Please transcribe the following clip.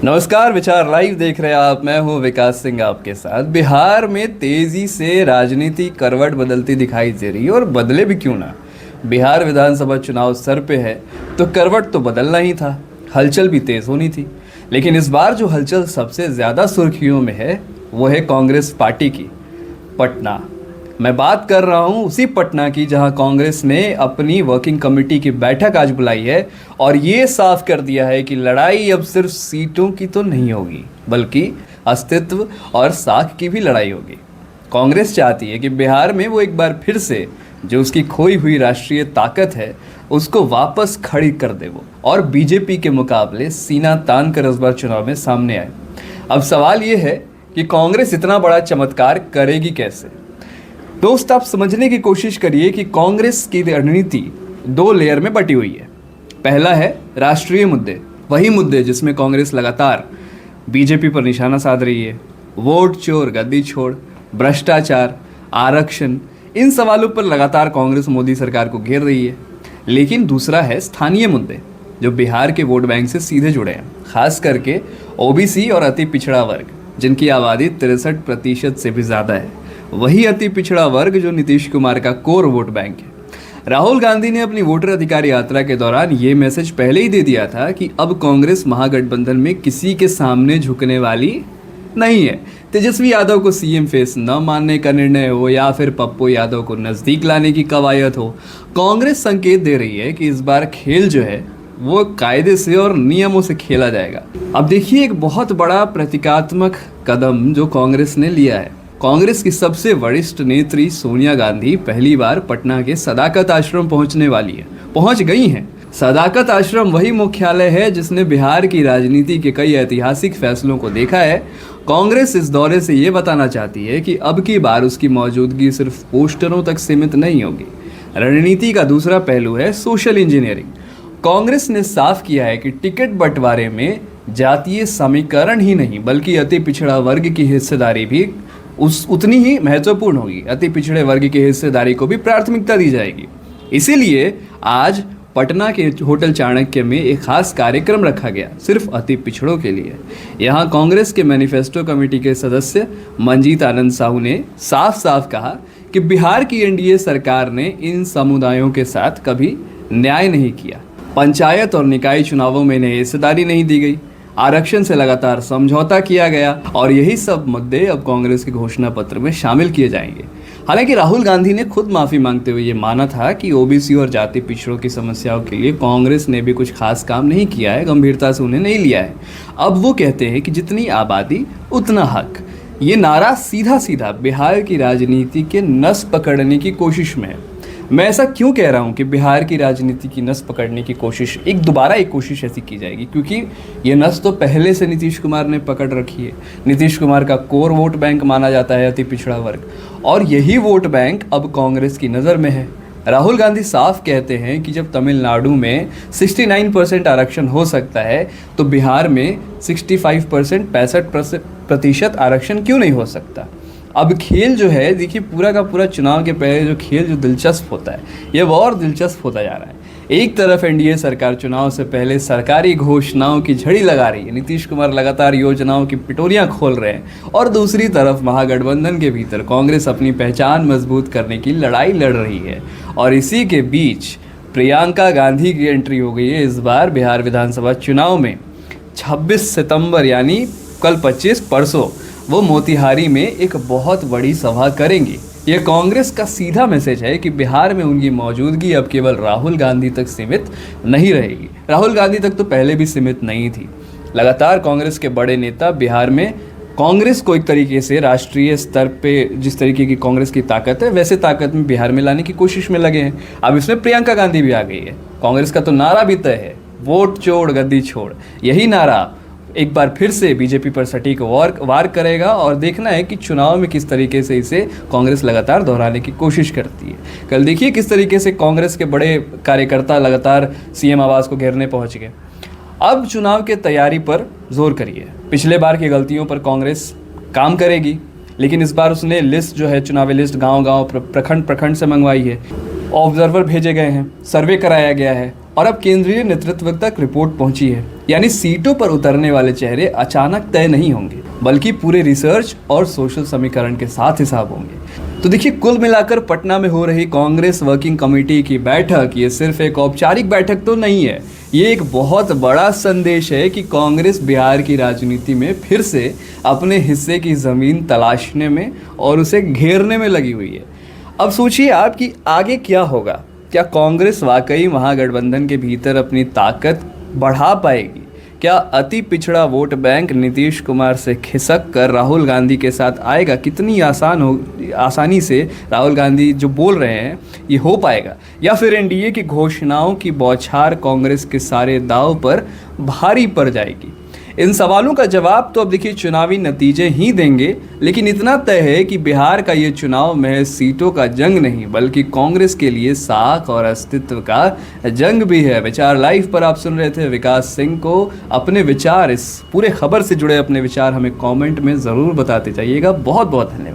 नमस्कार, विचार लाइव देख रहे हैं आप। मैं हूं विकास सिंह आपके साथ। बिहार में तेजी से राजनीति करवट बदलती दिखाई दे रही है और बदले भी क्यों ना। बिहार विधानसभा चुनाव सर पे है तो करवट तो बदलना ही था, हलचल भी तेज होनी थी। लेकिन इस बार जो हलचल सबसे ज़्यादा सुर्खियों में है वो है कांग्रेस पार्टी की। पटना, मैं बात कर रहा हूं उसी पटना की जहां कांग्रेस ने अपनी वर्किंग कमेटी की बैठक आज बुलाई है और ये साफ कर दिया है कि लड़ाई अब सिर्फ सीटों की तो नहीं होगी बल्कि अस्तित्व और साख की भी लड़ाई होगी। कांग्रेस चाहती है कि बिहार में वो एक बार फिर से जो उसकी खोई हुई राष्ट्रीय ताकत है उसको वापस खड़ी कर दे वो, और बीजेपी के मुकाबले सीना तान कर इस बार चुनाव में सामने आए। अब सवाल ये है कि कांग्रेस इतना बड़ा चमत्कार करेगी कैसे। दोस्त, आप समझने की कोशिश करिए कि कांग्रेस की रणनीति दो लेयर में बटी हुई है। पहला है राष्ट्रीय मुद्दे, वही मुद्दे जिसमें कांग्रेस लगातार बीजेपी पर निशाना साध रही है। वोट चोर, गद्दी छोड़, भ्रष्टाचार, आरक्षण, इन सवालों पर लगातार कांग्रेस मोदी सरकार को घेर रही है। लेकिन दूसरा है स्थानीय मुद्दे जो बिहार के वोट बैंक से सीधे जुड़े हैं, खास करके ओबीसी और अति पिछड़ा वर्ग जिनकी आबादी 63% से भी ज़्यादा है। वही अति पिछड़ा वर्ग जो नीतीश कुमार का कोर वोट बैंक है। राहुल गांधी ने अपनी वोटर अधिकार यात्रा के दौरान ये मैसेज पहले ही दे दिया था कि अब कांग्रेस महागठबंधन में किसी के सामने झुकने वाली नहीं है। तेजस्वी यादव को सीएम फेस न मानने का निर्णय हो या फिर पप्पू यादव को नजदीक लाने की कवायद हो, कांग्रेस संकेत दे रही है कि इस बार खेल जो है वो कायदे से और नियमों से खेला जाएगा। अब देखिए, एक बहुत बड़ा प्रतीकात्मक कदम जो कांग्रेस ने लिया है। कांग्रेस की सबसे वरिष्ठ नेत्री सोनिया गांधी पहली बार पटना के सदाकत आश्रम पहुंचने वाली है, पहुंच गई हैं। सदाकत आश्रम वही मुख्यालय है जिसने बिहार की राजनीति के कई ऐतिहासिक फैसलों को देखा है। कांग्रेस इस दौरे से ये बताना चाहती है कि अब की बार उसकी मौजूदगी सिर्फ पोस्टरों तक सीमित नहीं होगी। रणनीति का दूसरा पहलू है सोशल इंजीनियरिंग। कांग्रेस ने साफ किया है कि टिकट बंटवारे में जातीय समीकरण ही नहीं बल्कि अति पिछड़ा वर्ग की हिस्सेदारी भी उतनी ही महत्वपूर्ण होगी। अति पिछड़े वर्ग की हिस्सेदारी को भी प्राथमिकता दी जाएगी। इसीलिए आज पटना के होटल चाणक्य में एक खास कार्यक्रम रखा गया सिर्फ अति पिछड़ों के लिए। यहाँ कांग्रेस के मैनिफेस्टो कमेटी के सदस्य मंजीत आनंद साहू ने साफ साफ कहा कि बिहार की एनडीए सरकार ने इन समुदायों के साथ कभी न्याय नहीं किया। पंचायत और निकाय चुनावों में इन्हें हिस्सेदारी नहीं दी गई, आरक्षण से लगातार समझौता किया गया और यही सब मुद्दे अब कांग्रेस के घोषणा पत्र में शामिल किए जाएंगे। हालांकि राहुल गांधी ने खुद माफ़ी मांगते हुए ये माना था कि ओबीसी और जाति पिछड़ों की समस्याओं के लिए कांग्रेस ने भी कुछ खास काम नहीं किया है, गंभीरता से उन्हें नहीं लिया है। अब वो कहते हैं कि जितनी आबादी उतना हक। ये नारा सीधा सीधा बिहार की राजनीति के नस पकड़ने की कोशिश में है। मैं ऐसा क्यों कह रहा हूँ कि बिहार की राजनीति की नस पकड़ने की कोशिश दोबारा एक कोशिश ऐसी की जाएगी, क्योंकि ये नस तो पहले से नीतीश कुमार ने पकड़ रखी है। नीतीश कुमार का कोर वोट बैंक माना जाता है अति पिछड़ा वर्ग, और यही वोट बैंक अब कांग्रेस की नज़र में है। राहुल गांधी साफ कहते हैं कि जब तमिलनाडु में 69% आरक्षण हो सकता है तो बिहार में 65% आरक्षण क्यों नहीं हो सकता। अब खेल जो है, देखिए, पूरा का पूरा चुनाव के पहले जो खेल जो दिलचस्प होता है ये वो और दिलचस्प होता जा रहा है। एक तरफ एनडीए सरकार चुनाव से पहले सरकारी घोषणाओं की झड़ी लगा रही है, नीतीश कुमार लगातार योजनाओं की पिटोरियां खोल रहे हैं, और दूसरी तरफ महागठबंधन के भीतर कांग्रेस अपनी पहचान मजबूत करने की लड़ाई लड़ रही है। और इसी के बीच प्रियंका गांधी की एंट्री हो गई है इस बार बिहार विधानसभा चुनाव में। 26 सितंबर यानी कल 25 परसों वो मोतिहारी में एक बहुत बड़ी सभा करेंगी। ये कांग्रेस का सीधा मैसेज है कि बिहार में उनकी मौजूदगी अब केवल राहुल गांधी तक सीमित नहीं रहेगी। राहुल गांधी तक तो पहले भी सीमित नहीं थी। लगातार कांग्रेस के बड़े नेता बिहार में कांग्रेस को एक तरीके से राष्ट्रीय स्तर पे जिस तरीके की कांग्रेस की ताकत है वैसे ताकत में बिहार में लाने की कोशिश में लगे हैं। अब इसमें प्रियंका गांधी भी आ गई है। कांग्रेस का तो नारा भी तय है, वोट चोर गद्दी छोड़। यही नारा एक बार फिर से बीजेपी पर सटीक वार करेगा और देखना है कि चुनाव में किस तरीके से इसे कांग्रेस लगातार दोहराने की कोशिश करती है। कल देखिए किस तरीके से कांग्रेस के बड़े कार्यकर्ता लगातार सीएम आवास को घेरने पहुंच गए। अब चुनाव के तैयारी पर जोर करिए। पिछले बार की गलतियों पर कांग्रेस काम करेगी, लेकिन इस बार उसने लिस्ट जो है, चुनावी लिस्ट गाँव प्रखंड से मंगवाई है। ऑब्जर्वर भेजे गए हैं, सर्वे कराया गया है और अब केंद्रीय नेतृत्व तक रिपोर्ट पहुंची है। यानी सीटों पर उतरने वाले चेहरे अचानक तय नहीं होंगे, बल्कि पूरे रिसर्च और सोशल समीकरण के साथ हिसाब होंगे। तो देखिए, कुल मिलाकर पटना में हो रही कांग्रेस वर्किंग कमेटी की बैठक ये सिर्फ एक औपचारिक बैठक तो नहीं है, ये एक बहुत बड़ा संदेश है कि कांग्रेस बिहार की राजनीति में फिर से अपने हिस्से की ज़मीन तलाशने में और उसे घेरने में लगी हुई है। अब सोचिए आप कि आगे क्या होगा। क्या कांग्रेस वाकई महागठबंधन के भीतर अपनी ताकत बढ़ा पाएगी? क्या अति पिछड़ा वोट बैंक नीतीश कुमार से खिसक कर राहुल गांधी के साथ आएगा? कितनी आसानी से राहुल गांधी जो बोल रहे हैं ये हो पाएगा? या फिर एनडीए की घोषणाओं की बौछार कांग्रेस के सारे दांव पर भारी पड़ जाएगी? इन सवालों का जवाब तो अब देखिए चुनावी नतीजे ही देंगे, लेकिन इतना तय है कि बिहार का ये चुनाव महज सीटों का जंग नहीं, बल्कि कांग्रेस के लिए साख और अस्तित्व का जंग भी है। विचार लाइव पर आप सुन रहे थे विकास सिंह को। अपने विचार, इस पूरे खबर से जुड़े अपने विचार हमें कमेंट में ज़रूर बताते जाइएगा। बहुत बहुत धन्यवाद।